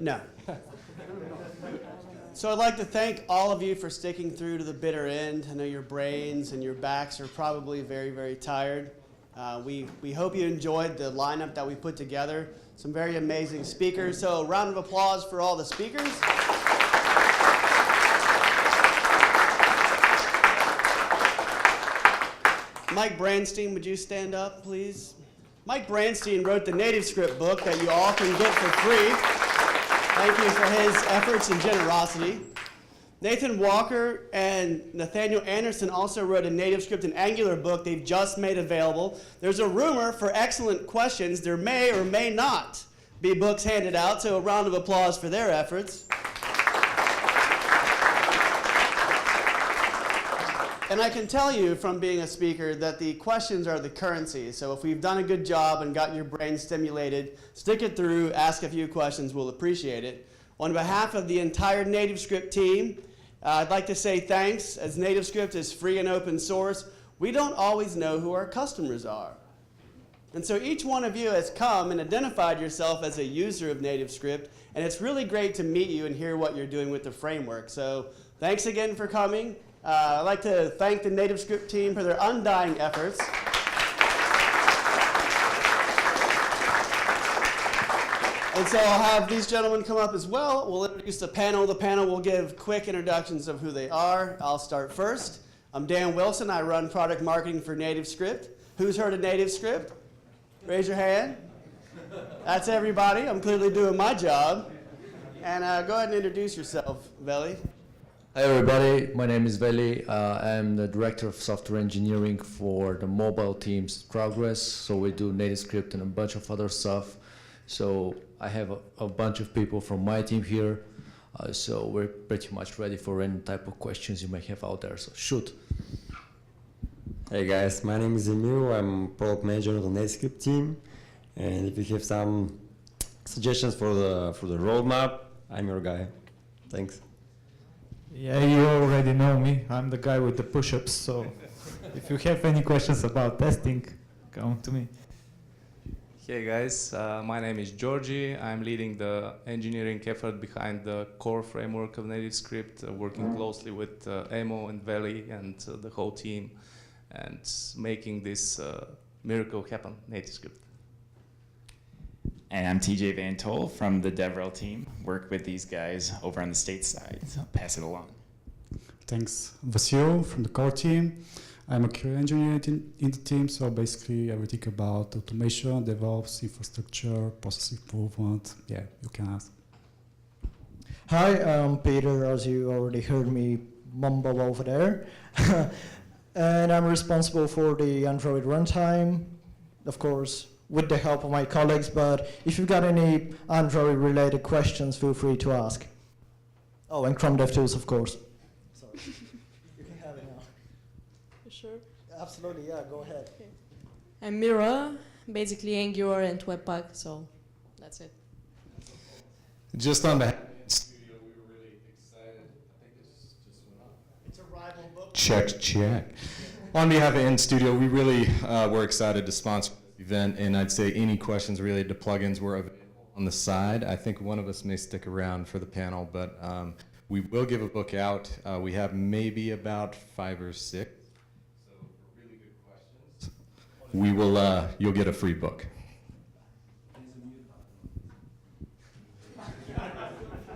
No. So I'd like to thank all of you for sticking through to the bitter end. I know your brains and your backs are probably very, very tired. We hope you enjoyed the lineup that we put together. Some very amazing speakers. So a round of applause for all the speakers. Mike Branstein, would you stand up, please? Mike Branstein wrote the NativeScript book that you all can get for free. Thank you for his efforts and generosity. Nathan Walker and Nathaniel Anderson also wrote a NativeScript and Angular book they've just made available. There's a rumor for excellent questions. There may or may not be books handed out, so a round of applause for their efforts. And I can tell you from being a speaker that the questions are the currency. So if we've done a good job and got your brain stimulated, stick it through, ask a few questions, we'll appreciate it. On behalf of the entire NativeScript team, I'd like to say thanks. As NativeScript is free and open source, we don't always know who our customers are. And so each one of you has come and identified yourself as a user of NativeScript, and it's really great to meet you and hear what you're doing with the framework. So thanks again for coming. I'd like to thank the NativeScript team for their undying efforts. And so I'll have these gentlemen come up as well. We'll introduce the panel. The panel will give quick introductions of who they are. I'll start first. I'm Dan Wilson. I run product marketing for NativeScript. Who's heard of NativeScript? Raise your hand. That's everybody. I'm clearly doing my job. And go ahead and introduce yourself, Veli. Hi everybody, my name is Veli. I'm the Director of Software Engineering for the mobile team's Progress. So we do NativeScript and a bunch of other stuff. So I have a bunch of people from my team here. So we're pretty much ready for any type of questions you may have out there. So shoot. Hey guys, my name is Emil. I'm product manager of the NativeScript team. And if you have some suggestions for the roadmap, I'm your guy. Thanks. Yeah, you already know me. I'm the guy with the push-ups, so if you have any questions about testing, come to me. Hey guys, my name is Georgi. I'm leading the engineering effort behind the core framework of NativeScript, working closely with Emo and Veli and the whole team, and making this miracle happen, NativeScript. And I'm TJ Van Tol from the DevRel team. Work with these guys over on the state side, so I'll pass it along. Thanks. Vasil from the core team. I'm a QA engineer in the team, so basically everything about automation, DevOps, infrastructure, process improvement. Yeah, you can ask. Hi, I'm Peter, as you already heard me mumble over there. And I'm responsible for the Android runtime, of course, with the help of my colleagues, but if you've got any Android-related questions, feel free to ask. Oh, and Chrome DevTools, of course. Sorry. You can have it now. You sure? Absolutely, yeah, go ahead. Okay. I'm Mira, basically Angular and Webpack, so that's it. Just on behalf of Studio, we were really excited. I think this just went up. It's a rival book. Check. On behalf of NStudio, we really were excited to sponsor this event, and I'd say any questions related to plugins were available on the side. I think one of us may stick around for the panel, but we will give a book out. We have maybe about 5 or 6. So for really good questions, we will. You'll get a free book.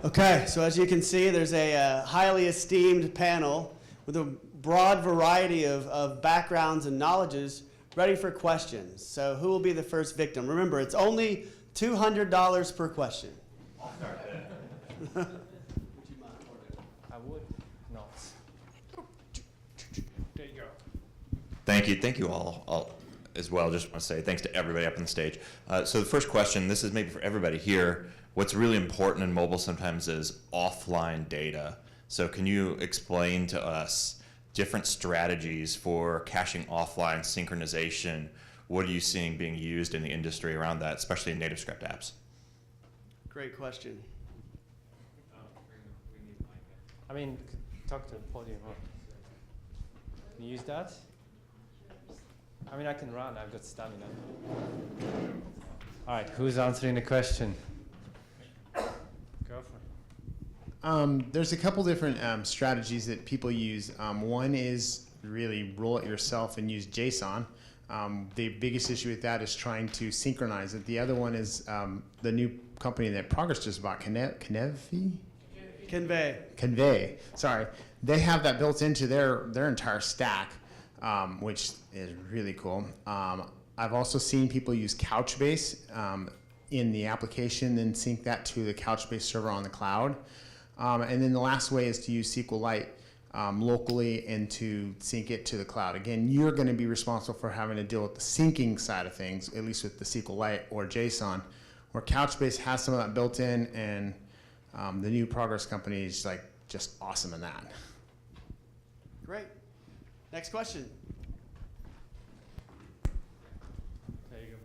Okay, so as you can see, there's a highly esteemed panel with a broad variety of backgrounds and knowledges ready for questions. So who will be the first victim? Remember, it's only $200 per question. I would not. There you go. Thank you all as well. Just want to say thanks to everybody up on the stage. So the first question, this is maybe for everybody here. What's really important in mobile sometimes is offline data. So can you explain to us different strategies for caching offline synchronization? What are you seeing being used in the industry around that, especially in NativeScript apps? Great question. I mean, talk to the podium. Can you use that? I mean, I can run. I've got stamina. All right, who's answering the question? go for it. There's a couple different strategies that people use. One is really roll it yourself and use JSON. The biggest issue with that is trying to synchronize it. The other one is the new company that Progress just bought, Convey. Sorry, they have that built into their entire stack, which is really cool. I've also seen people use Couchbase in the application and sync that to the Couchbase server on the cloud. And then the last way is to use SQLite locally and to sync it to the cloud. Again, you're going to be responsible for having to deal with the syncing side of things, at least with the SQLite or JSON, where Couchbase has some of that built in, and the new Progress company is like just awesome in that. Great. Next question. There you go,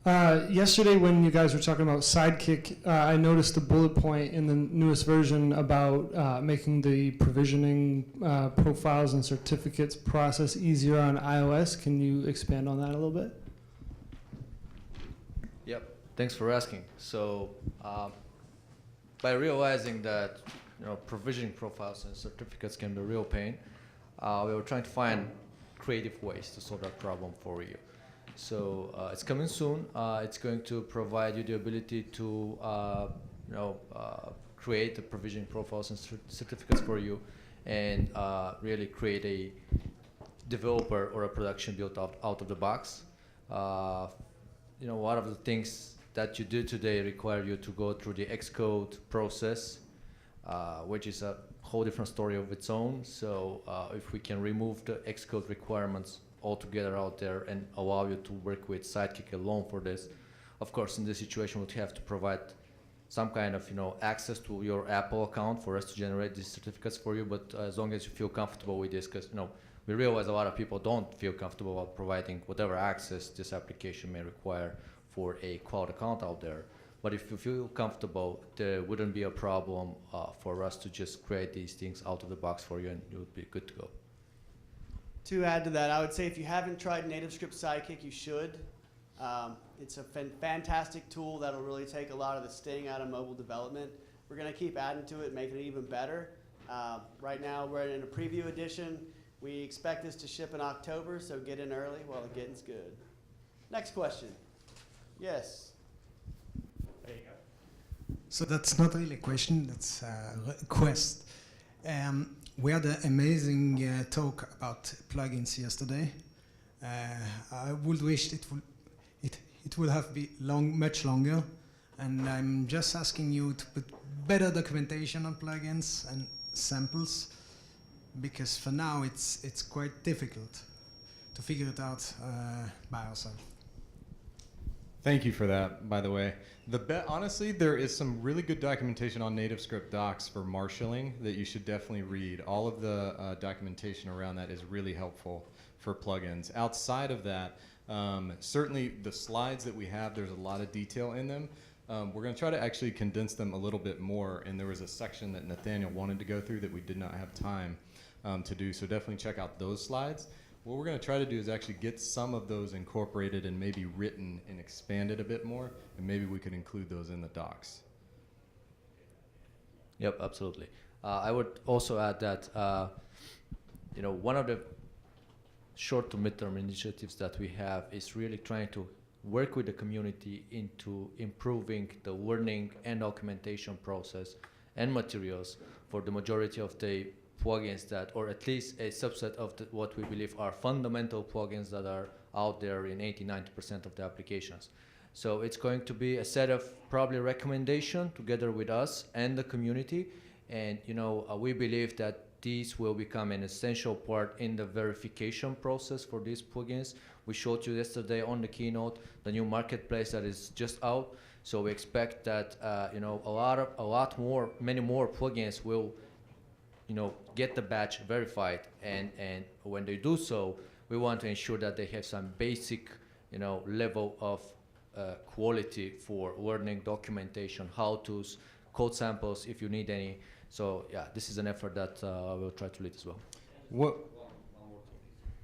buddy. Yesterday when you guys were talking about Sidekick, I noticed a bullet point in the newest version about making the provisioning profiles and certificates process easier on iOS. Can you expand on that a little bit? Yep, thanks for asking. So by realizing that provisioning profiles and certificates can be a real pain, we were trying to find creative ways to solve that problem for you. So it's coming soon. It's going to provide you the ability to create the provisioning profiles and certificates for you, and really create a developer or a production built out of the box. A lot of the things that you do today require you to go through the Xcode process, which is a whole different story of its own. So if we can remove the Xcode requirements altogether out there and allow you to work with Sidekick alone for this, of course, in this situation, we'd have to provide some kind of access to your Apple account for us to generate these certificates for you. But as long as you feel comfortable with this, because we realize a lot of people don't feel comfortable about providing whatever access this application may require for a cloud account out there. But if you feel comfortable, there wouldn't be a problem for us to just create these things out of the box for you, and you would be good to go. To add to that, I would say if you haven't tried NativeScript Sidekick, you should. It's a fantastic tool that'll really take a lot of the sting out of mobile development. We're going to keep adding to it, making it even better. Right now, we're in a preview edition. We expect this to ship in October, so get in early while the getting's good. Next question. Yes. There you go. So that's not really a question, that's a request. We had an amazing talk about plugins yesterday. I would wish it would have been much longer, and I'm just asking you to put better documentation on plugins and samples, because for now it's quite difficult to figure it out by ourselves. Thank you for that, by the way. Honestly, there is some really good documentation on NativeScript docs for marshalling that you should definitely read. All of the documentation around that is really helpful for plugins. Outside of that, certainly the slides that we have, there's a lot of detail in them. We're going to try to actually condense them a little bit more, and there was a section that Nathaniel wanted to go through that we did not have time to do, so definitely check out those slides. What we're going to try to do is actually get some of those incorporated and maybe written and expanded a bit more, and maybe we could include those in the docs. Yep, absolutely. I would also add that one of the short to midterm initiatives that we have is really trying to work with the community into improving the learning and documentation process and materials for the majority of the plugins that, or at least a subset of what we believe are fundamental plugins that are out there in 80–90% of the applications. So it's going to be a set of probably recommendation together with us and the community, and we believe that these will become an essential part in the verification process for these plugins. We showed you yesterday on the keynote the new marketplace that is just out. So we expect that many more plugins will get the badge verified, and when they do so, we want to ensure that they have some basic level of quality for learning, documentation, how-tos, code samples if you need any. So yeah, this is an effort that I will try to lead as well. What?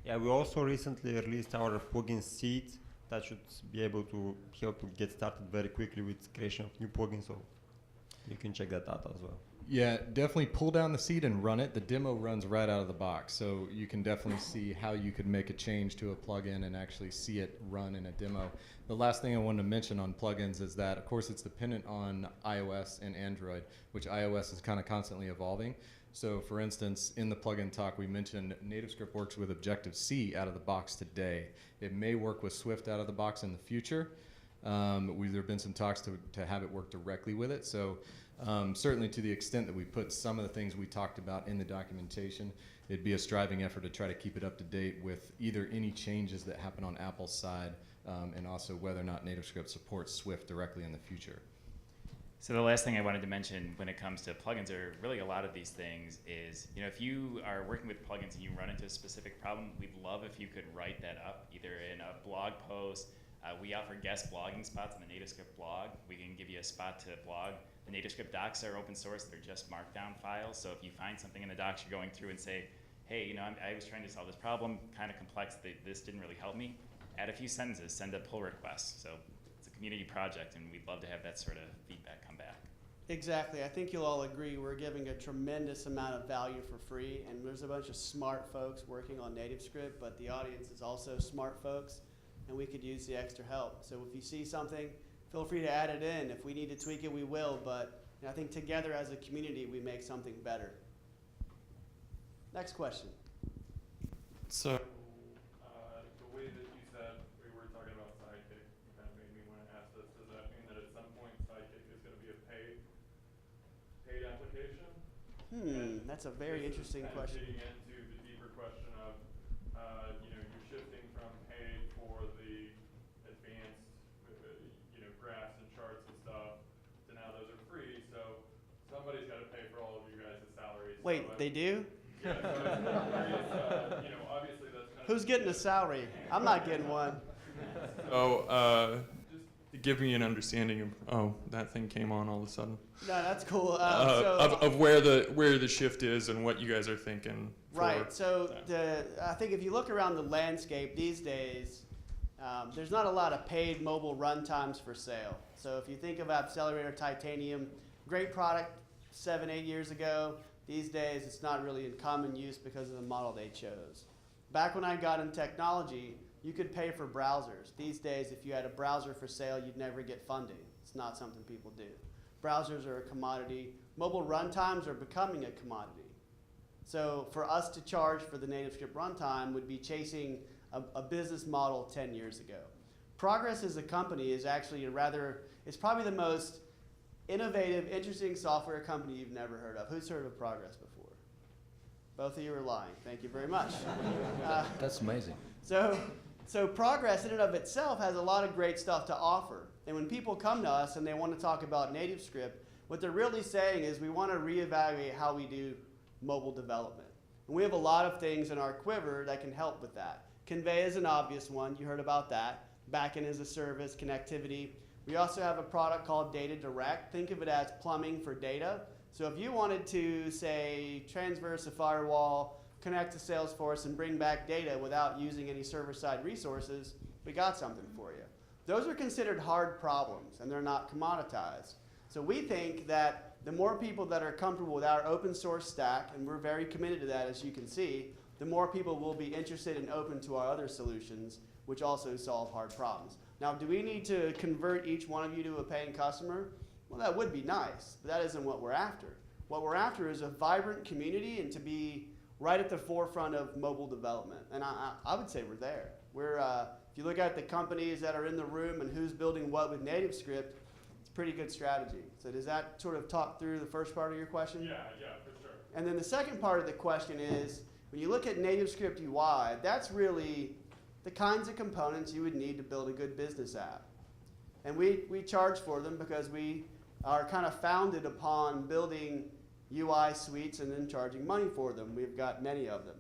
Yeah, we also recently released our plugin seed that should be able to help you get started very quickly with creation of new plugins. So You can check that out as well. Yeah, definitely pull down the seat and run it. The demo runs right out of the box, so you can definitely see how you could make a change to a plugin and actually see it run in a demo. The last thing I wanted to mention on plugins is that, of course, it's dependent on iOS and Android, which iOS is kind of constantly evolving. So, for instance, in the plugin talk, we mentioned NativeScript works with Objective-C out of the box today. It may work with Swift out of the box in the future. There have been some talks to have it work directly with it. So certainly to the extent that we put some of the things we talked about in the documentation, it'd be a striving effort to try to keep it up to date with either any changes that happen on Apple's side and also whether or not NativeScript supports Swift directly in the future. So the last thing I wanted to mention when it comes to plugins, or really a lot of these things, is if you are working with plugins and you run into a specific problem, we'd love if you could write that up either in a blog post. We offer guest blogging spots on the NativeScript blog. We can give you a spot to blog. The NativeScript docs are open source. They're just markdown files. So if you find something in the docs you're going through and say, hey, I was trying to solve this problem, kind of complex, this didn't really help me, add a few sentences, send a pull request. So it's a community project, and we'd love to have that sort of feedback come back. Exactly. I think you'll all agree we're giving a tremendous amount of value for free, and there's a bunch of smart folks working on NativeScript, but the audience is also smart folks, and we could use the extra help. So if you see something, feel free to add it in. If we need to tweak it, we will, but I think together as a community, we make something better. Next question. So, the way that you said we were talking about Sidekick kind of made me want to ask this. Does that mean that at some point Sidekick is going to be a paid application? That's a very interesting question. Getting into the deeper question of, you're shifting from paid for the advanced, graphs and charts and stuff to now those are free. So somebody's got to pay for all of you guys' salaries. Wait, they do? Yeah. So obviously that's kind of. Who's getting a salary? I'm not getting one. So just to give me an understanding of that thing came on all of a sudden. No, that's cool. Of where the shift is and what you guys are thinking. Right. So I think if you look around the landscape these days, there's not a lot of paid mobile runtimes for sale. So if you think of Accelerator Titanium, great product 7-8 years ago. These days it's not really in common use because of the model they chose. Back when I got in technology, you could pay for browsers. These days, if you had a browser for sale, you'd never get funding. It's not something people do. Browsers are a commodity. Mobile runtimes are becoming a commodity. So for us to charge for the NativeScript runtime would be chasing a business model 10 years ago. Progress as a company is actually it's probably the most innovative, interesting software company you've never heard of. Who's heard of Progress before? Both of you are lying. Thank you very much. That's amazing. So Progress in and of itself has a lot of great stuff to offer. And when people come to us and they want to talk about NativeScript, what they're really saying is we want to reevaluate how we do mobile development. And we have a lot of things in our quiver that can help with that. Convey is an obvious one. You heard about that. Backend as a service, connectivity. We also have a product called Data Direct. Think of it as plumbing for data. So if you wanted to, say, transverse a firewall, connect to Salesforce, and bring back data without using any server-side resources, we got something for you. Those are considered hard problems, and they're not commoditized. So we think that the more people that are comfortable with our open source stack, and we're very committed to that, as you can see, the more people will be interested and open to our other solutions, which also solve hard problems. Now, do we need to convert each one of you to a paying customer? Well, that would be nice, but that isn't what we're after. What we're after is a vibrant community and to be right at the forefront of mobile development. And I would say we're there. If you look at the companies that are in the room and who's building what with NativeScript, it's a pretty good strategy. So does that sort of talk through the first part of your question? Yeah, for sure. And then the second part of the question is, when you look at NativeScript UI, that's really the kinds of components you would need to build a good business app. And we charge for them because we are kind of founded upon building UI suites and then charging money for them. We've got many of them.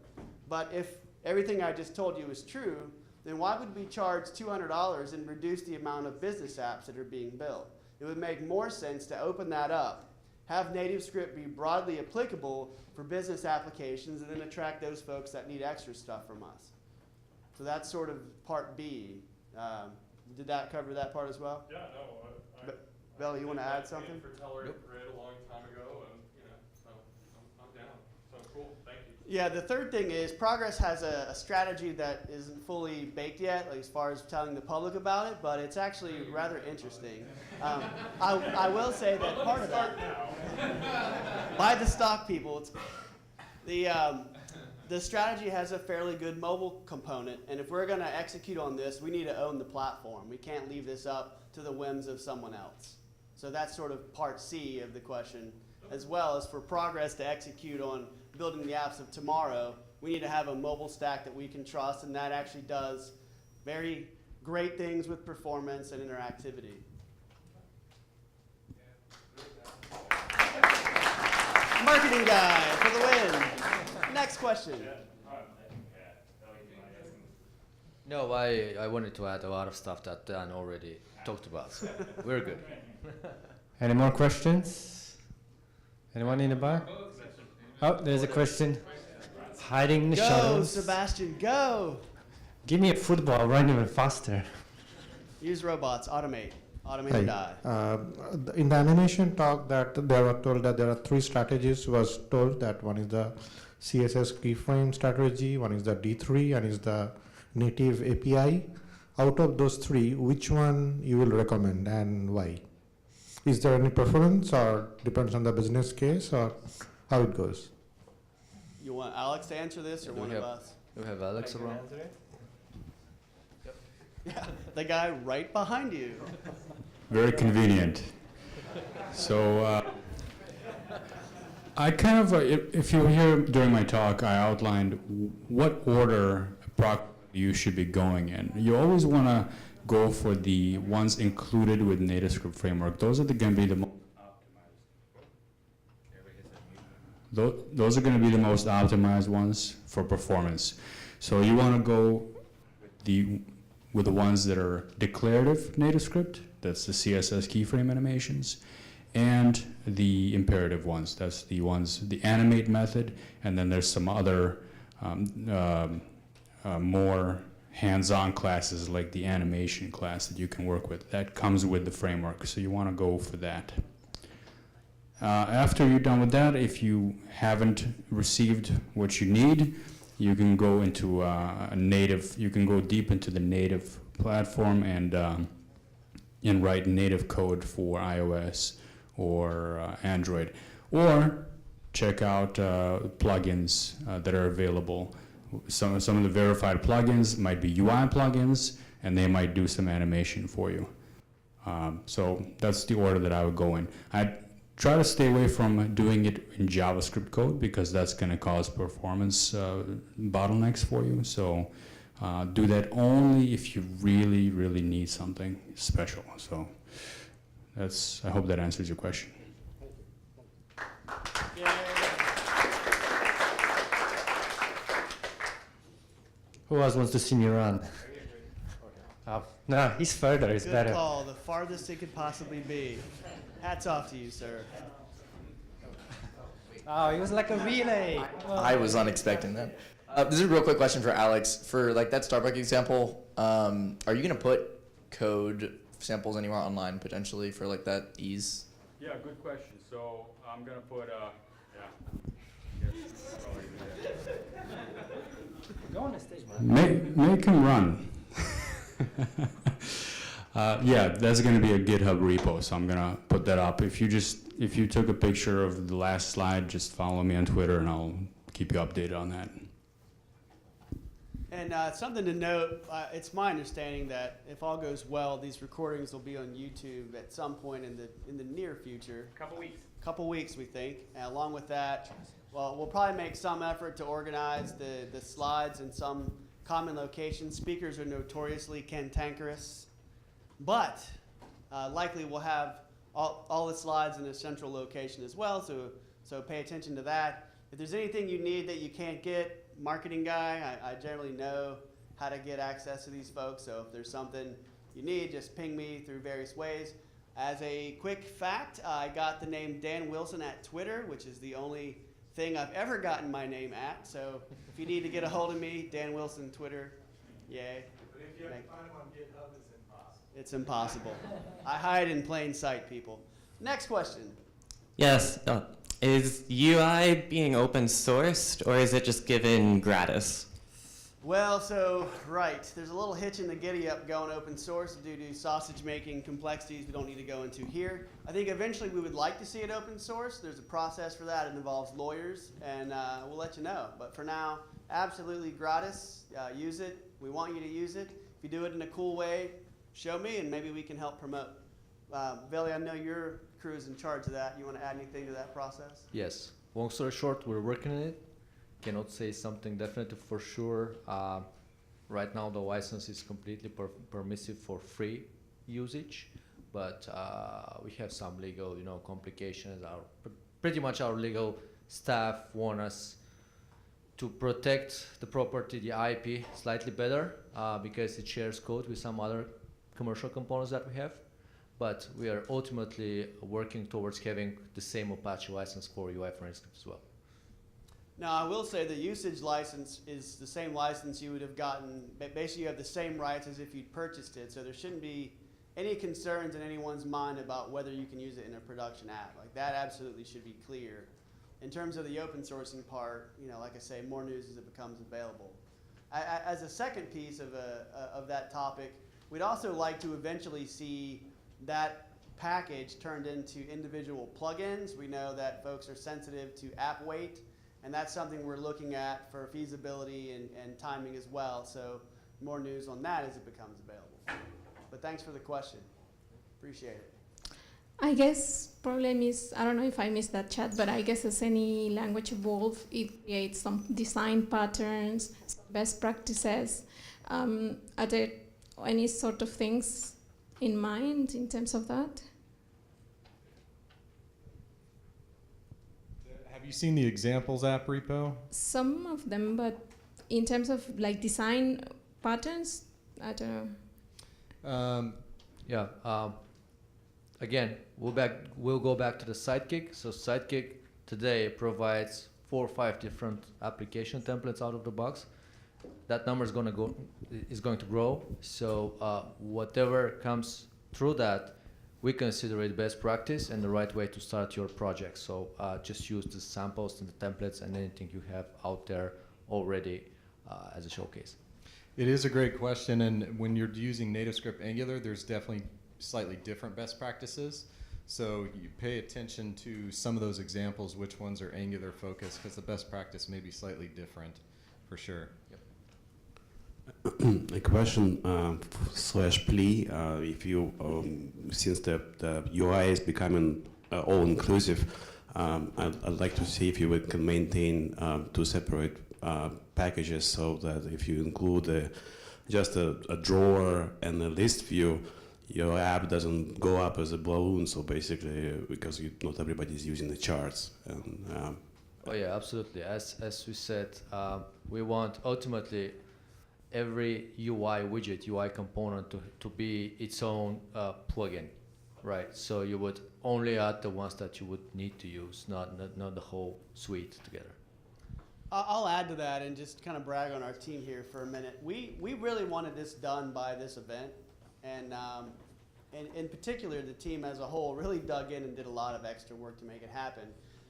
But if everything I just told you is true, then why would we charge $200 and reduce the amount of business apps that are being built? It would make more sense to open that up, have NativeScript be broadly applicable for business applications, and then attract those folks that need extra stuff from us. So that's sort of part B. Did that cover that part as well? Yeah, no, Bella, you want to add I something? for Telluride Grid a long time ago, and so I'm down. So cool, thank you. Yeah, the third thing is Progress has a strategy that isn't fully baked yet, like as far as telling the public about it, but it's actually rather interesting. I will say that part of that, by the stock people, it's the strategy has a fairly good mobile component, and if we're going to execute on this, we need to own the platform. We can't leave this up to the whims of someone else. So that's sort of part C of the question, as well as for Progress to execute on building the apps of tomorrow, we need to have a mobile stack that we can trust, and that actually does very great things with performance and interactivity. Marketing guy for the win. Next question. No, I wanted to add a lot of stuff that Dan already talked about, so we're good. Any more questions? Anyone in the back? Oh, there's a question. Hiding in the shadows. Go, Sebastian, go. Give me a football, I'll run even faster. Use robots, automate or die. In the animation talk that they were told that there are 3 strategies was told that one is the CSS keyframe strategy, one is the D3, and is the native API. Out of those 3, which one you will recommend and why? Is there any preference or depends on the business case or how it goes? You want Alex to answer this or one of us? Do we have Alex around? Yep. Yeah, the guy right behind you. Very convenient. So I kind of, if you were here during my talk, I outlined what order you should be going in. You always want to go for the ones included with NativeScript framework. Those are going to be the most those are going to be the most optimized ones for performance. So you want to go with the ones that are declarative NativeScript. That's the CSS keyframe animations, and the imperative ones. That's the ones, the animate method, and then there's some other more hands-on classes like the animation class that you can work with. That comes with the framework, so you want to go for that. After you're done with that, if you haven't received what you need, you can go into you can go deep into the native platform and write native code for iOS or Android, or check out plugins that are available. Some of the verified plugins might be UI plugins, and they might do some animation for you. So that's the order that I would go in. I'd try to stay away from doing it in JavaScript code because that's going to cause performance bottlenecks for you. So do that only if you really, really need something special. So I hope that answers your question. Who else wants to see me run? No, he's further, he's better. Good call, the farthest it could possibly be. Hats off to you, sir. Oh, it was like a relay. I was unexpecting that. This is a real quick question for Alex. For like that Starbucks example, are you gonna put code samples anywhere online potentially for like that ease? Yeah, good question. So I'm gonna put Go on the stage, man. Make him run. Yeah, that's going to be a GitHub repo, so I'm going to put that up. If you took a picture of the last slide, just follow me on Twitter, and I'll keep you updated on that. And something to note, it's my understanding that if all goes well, these recordings will be on YouTube at some point in the near future. Couple weeks, we think. And along with that, well, we'll probably make some effort to organize the slides in some common locations. Speakers are notoriously cantankerous, but likely we'll have all the slides in a central location as well, so pay attention to that. If there's anything you need that you can't get, marketing guy, I generally know how to get access to these folks, so if there's something you need, just ping me through various ways. As a quick fact, I got the name Dan Wilson at Twitter, which is the only thing I've ever gotten my name at, so if you need to get a hold of me, Dan Wilson, Twitter, yay. But if you have to find him on GitHub, it's impossible. It's impossible. I hide in plain sight, people. Next question. Yes. Is UI being open sourced or is it just given gratis? Well, so, right. There's a little hitch in the giddy-up going open source due to sausage-making complexities we don't need to go into here. I think eventually we would like to see it open source. There's a process for that. It involves lawyers, and we'll let you know. But for now, absolutely gratis. Use it. We want you to use it. If you do it in a cool way, show me, and maybe we can help promote. Veli, I know your crew is in charge of that. You want to add anything to that process? Yes. Long story short, we're working on it. Cannot say something definitive for sure. Right now, the license is completely permissive for free usage, but we have some legal, complications. Pretty much our legal staff want us to protect the property, the IP, slightly better because it shares code with some other commercial components that we have. But we are ultimately working towards having the same Apache license for UI, for instance, as well. Now, I will say the usage license is the same license you would have gotten. Basically, you have the same rights as if you'd purchased it, so there shouldn't be any concerns in anyone's mind about whether you can use it in a production app. Like, that absolutely should be clear. In terms of the open sourcing part, like I say, more news as it becomes available. As a second piece of that topic, we'd also like to eventually see that package turned into individual plugins. We know that folks are sensitive to app weight, and that's something we're looking at for feasibility and timing as well. So more news on that as it becomes available. But thanks for the question. Appreciate it. I guess probably I don't know if I missed that chat, but I guess as any language evolves, it creates some design patterns, some best practices. Are there any sort of things in mind in terms of that? Have you seen the examples app repo? Some of them, but in terms of like design patterns, I don't know. Again, we'll go back to the Sidekick. So Sidekick today provides 4 or 5 different application templates out of the box. That number is going to grow. So whatever comes through that, we consider it best practice and the right way to start your project. So just use the samples and the templates and anything you have out there already as a showcase. It is a great question, and when you're using NativeScript Angular, there's definitely slightly different best practices. So you pay attention to some of those examples, which ones are Angular focused, because the best practice may be slightly different, for sure. Yep. A question slash plea, if you, since the UI is becoming all-inclusive, I'd like to see if you can maintain 2 separate packages, so that if you include just a drawer and a list view, your app doesn't go up as a balloon. So basically, because not everybody is using the charts. And, oh yeah, absolutely. As we said, we want ultimately every UI widget, UI component to be its own plugin, right? So you would only add the ones that you would need to use, not the whole suite together. I'll add to that and just kind of brag on our team here for a minute. We really wanted this done by this event, and in particular, the team as a whole really dug in and did a lot of extra work to make it happen.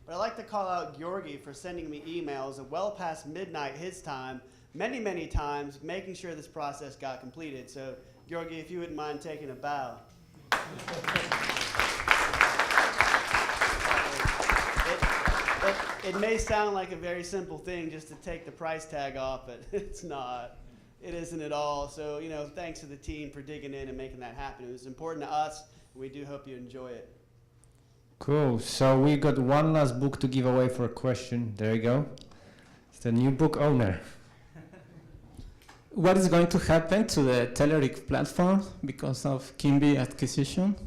But I'd like to call out Georgi for sending me emails at well past midnight his time, many, many times, making sure this process got completed. So, Georgi, if you wouldn't mind taking a bow. It may sound like a very simple thing just to take the price tag off, but it's not. It isn't at all. So, thanks to the team for digging in and making that happen. It was important to us, and we do hope you enjoy it. Cool. So we got one last book to give away for a question. There you go. It's the new book owner. What is going to happen to the Telerik platform because of Kimby acquisition?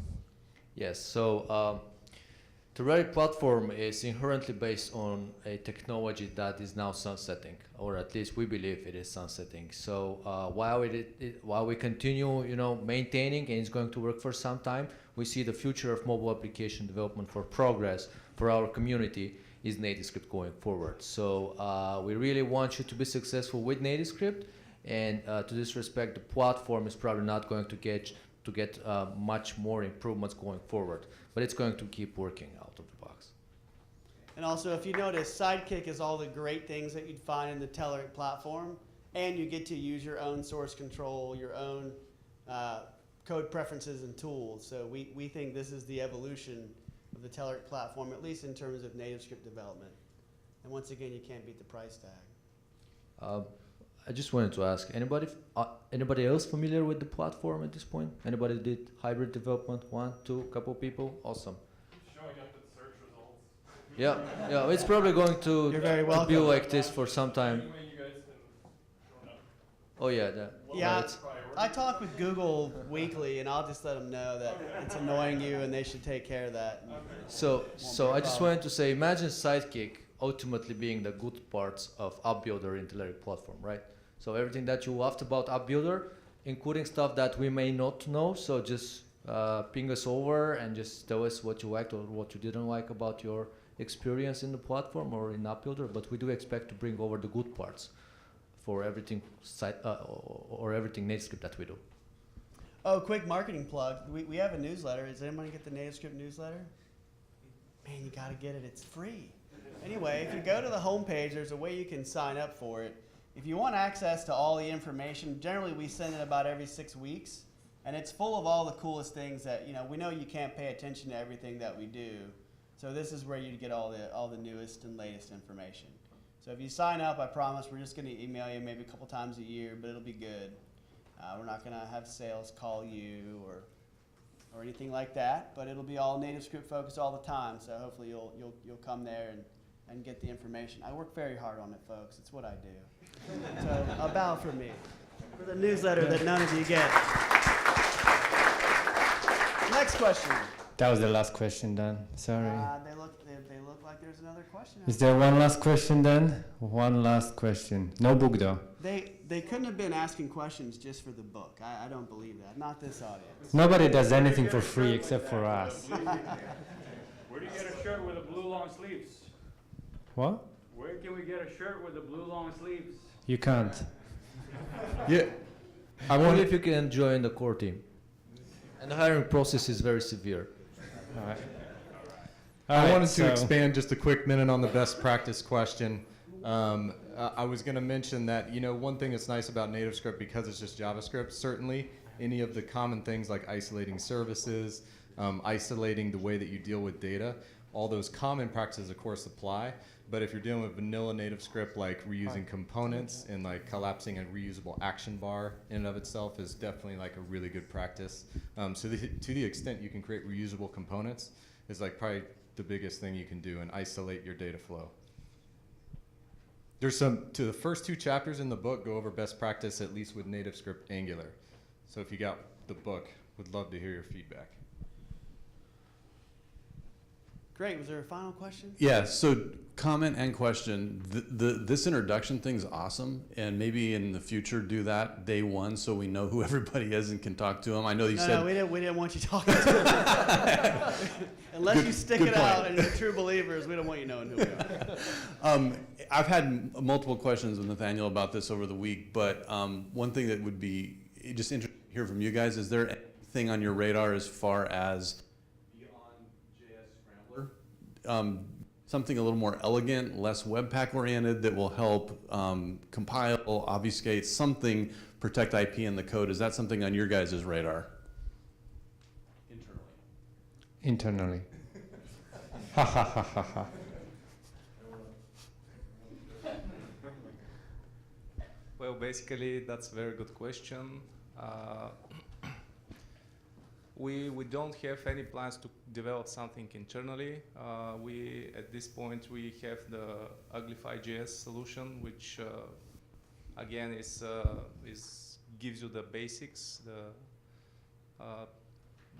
Yes. So the Telerik platform is inherently based on a technology that is now sunsetting, or at least we believe it is sunsetting. So while we continue, maintaining, and it's going to work for some time, we see the future of mobile application development for progress for our community is NativeScript going forward. So we really want you to be successful with NativeScript, and to this respect, the platform is probably not going to get to get much more improvements going forward. But it's going to keep working out of the box. And also, if you notice, Sidekick is all the great things that you'd find in the Telerik platform, and you get to use your own source control, your own code preferences and tools. So we think this is the evolution of the Telerik platform, at least in terms of NativeScript development. And once again, you can't beat the price tag. I just wanted to ask, anybody else familiar with the platform at this point? Anybody did hybrid development? One, two, couple people? Awesome. Showing up in search results. Yeah, it's probably going to be like this for some time. Oh yeah, yeah. I talk with Google weekly, and I'll just let them know that it's annoying you, and they should take care of that. So I just wanted to say, imagine Sidekick ultimately being the good parts of AppBuilder in Telerik platform, right? So everything that you loved about AppBuilder, including stuff that we may not know. So just ping us over and just tell us what you liked or what you didn't like about your experience in the platform or in AppBuilder. But we do expect to bring over the good parts for everything or everything NativeScript that we do. Oh, quick marketing plug. We have a newsletter. Does anybody get the NativeScript newsletter? Man, you got to get it. It's free. Anyway, if you go to the homepage, there's a way you can sign up for it. If you want access to all the information, generally we send it about every 6 weeks, and it's full of all the coolest things that, we know you can't pay attention to everything that we do. So this is where you get all the newest and latest information. So if you sign up, I promise we're just going to email you maybe a couple times a year, but it'll be good. We're not going to have sales call you or anything like that, but it'll be all NativeScript focused all the time. So hopefully you'll come there and get the information. I work very hard on it, folks. It's what I do. So a bow for me, for the newsletter that none of you get. Next question. That was the last question, Dan. Sorry. They look like there's another question. Is there one last question, Dan? One last question. No book, though. They couldn't have been asking questions just for the book. I don't believe that. Not this audience. Nobody does anything for free except for us. Where do you get a shirt with the blue long sleeves? What? Where can we get a shirt with the blue long sleeves? You can't. Yeah. Only if you can join the core team. And the hiring process is very severe. All right. I wanted to expand just a quick minute on the best practice question. I was going to mention that, one thing that's nice about NativeScript, because it's just JavaScript, certainly any of the common things like isolating services, isolating the way that you deal with data, all those common practices, of course, apply. But if you're dealing with vanilla NativeScript, like reusing components and like collapsing a reusable action bar in and of itself is definitely like a really good practice. So to the extent you can create reusable components is like probably the biggest thing you can do and isolate your data flow. There's to the first 2 chapters in the book go over best practice, at least with NativeScript Angular. So if you got the book, would love to hear your feedback. Great. Was there a final question? Yeah, so comment and question. This introduction thing's awesome, and maybe in the future do that day one so we know who everybody is and can talk to them. I know you said... No, we didn't want you talking to them. Unless you stick it out and you're true believers, we don't want you knowing who we are. I've had multiple questions with Nathaniel about this over the week, but one thing that would be just interesting to hear from you guys, is there anything on your radar as far as something a little more elegant, less Webpack oriented that will help compile, obfuscate, something, protect IP in the code? Is that something on your guys' radar? Internally. Ha ha ha ha ha. Well, basically, that's a very good question. We don't have any plans to develop something internally. At this point, we have the Uglify.js solution, which again gives you the basics, the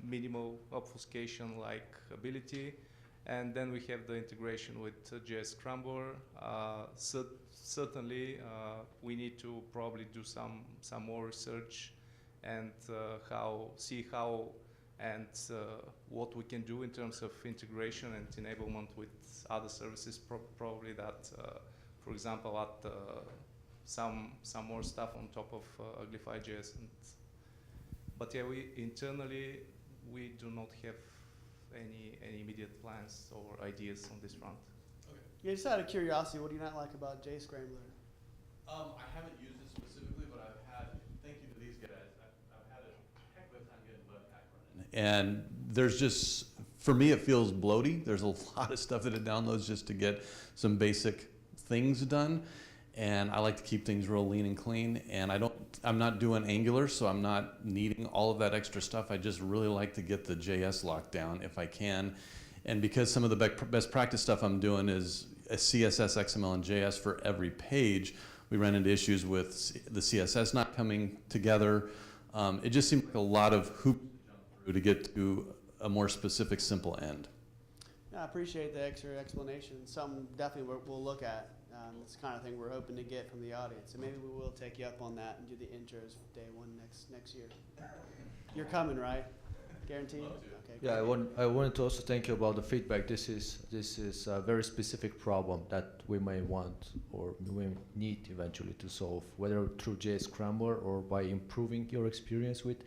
minimal obfuscation-like ability, and then we have the integration with JS Scrambler. Certainly, we need to probably do some more research and see how and what we can do in terms of integration and enablement with other services. Probably that, for example, add some more stuff on top of Uglify.js and But yeah, we internally we do not have any immediate plans or ideas on this front. Yeah, just out of curiosity, what do you not like about JScrambler? I haven't used it specifically, but I've had, thank you to these guys, I've had a heck of a time getting Webpack running. And there's just, for me, it feels bloaty. There's a lot of stuff that it downloads just to get some basic things done. And I like to keep things real lean and clean. And I'm not doing Angular, so I'm not needing all of that extra stuff. I just really like to get the JS locked down if I can. And because some of the best practice stuff I'm doing is a CSS, XML, and JS for every page, we ran into issues with the CSS not coming together. It just seemed like a lot of hoops to jump through to get to a more specific, simple end. Yeah, I appreciate the extra explanation. Something definitely we'll look at. It's the kind of thing we're hoping to get from the audience. So maybe we will take you up on that and do the intros day one next year. You're coming, right? Guaranteed? Okay. Yeah, I wanted to also thank you about the feedback. This is a very specific problem that we may want or we may need eventually to solve, whether through JScrambler or by improving your experience with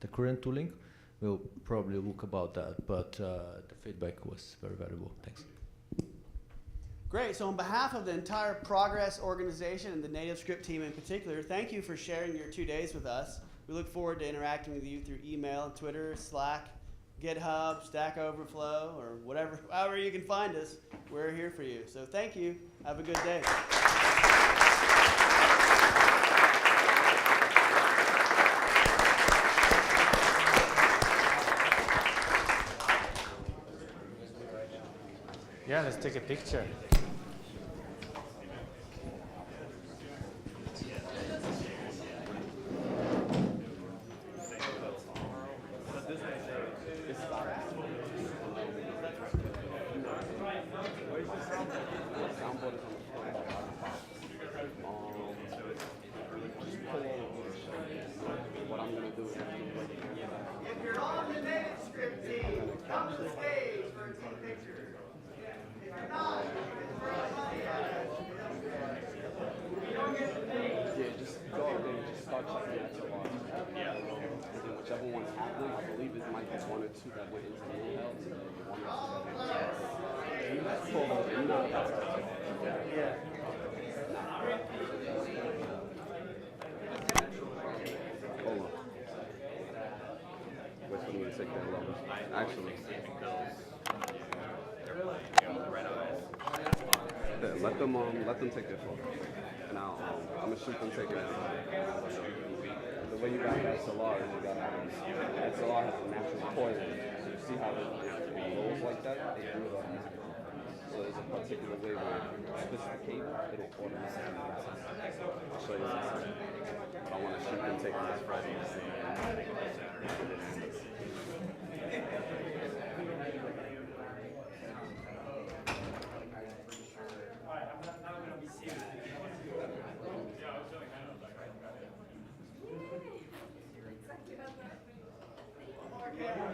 the current tooling. We'll probably look about that, but the feedback was very valuable. Thanks. Great. So on behalf of the entire Progress organization and the NativeScript team in particular, thank you for sharing your 2 days with us. We look forward to interacting with you through email, Twitter, Slack, GitHub, Stack Overflow, or whatever, however you can find us. We're here for you. So thank you. Have a good day. Yeah, let's take a picture. If you're on the NativeScript team, come to the stage for a team picture. If you're not, yeah, just go over there and just start checking that so long. Yeah. And then whichever one's happening, I believe it might be one or two that went into the email, and then one or two that went into the email. You're not about to start checking. Yeah. Hold on. Wait for me to take that level. Actually. Yeah, let them take their photo. And I'm gonna shoot them taking that photo. The way you got that SLR is you got that SLR has a natural coil in it. So you see how it rolls like that? It moves up easy. So there's a particular way where you twist the cable, it'll automatically move. I'll show you in a second. I want to shoot them taking this photo. Okay.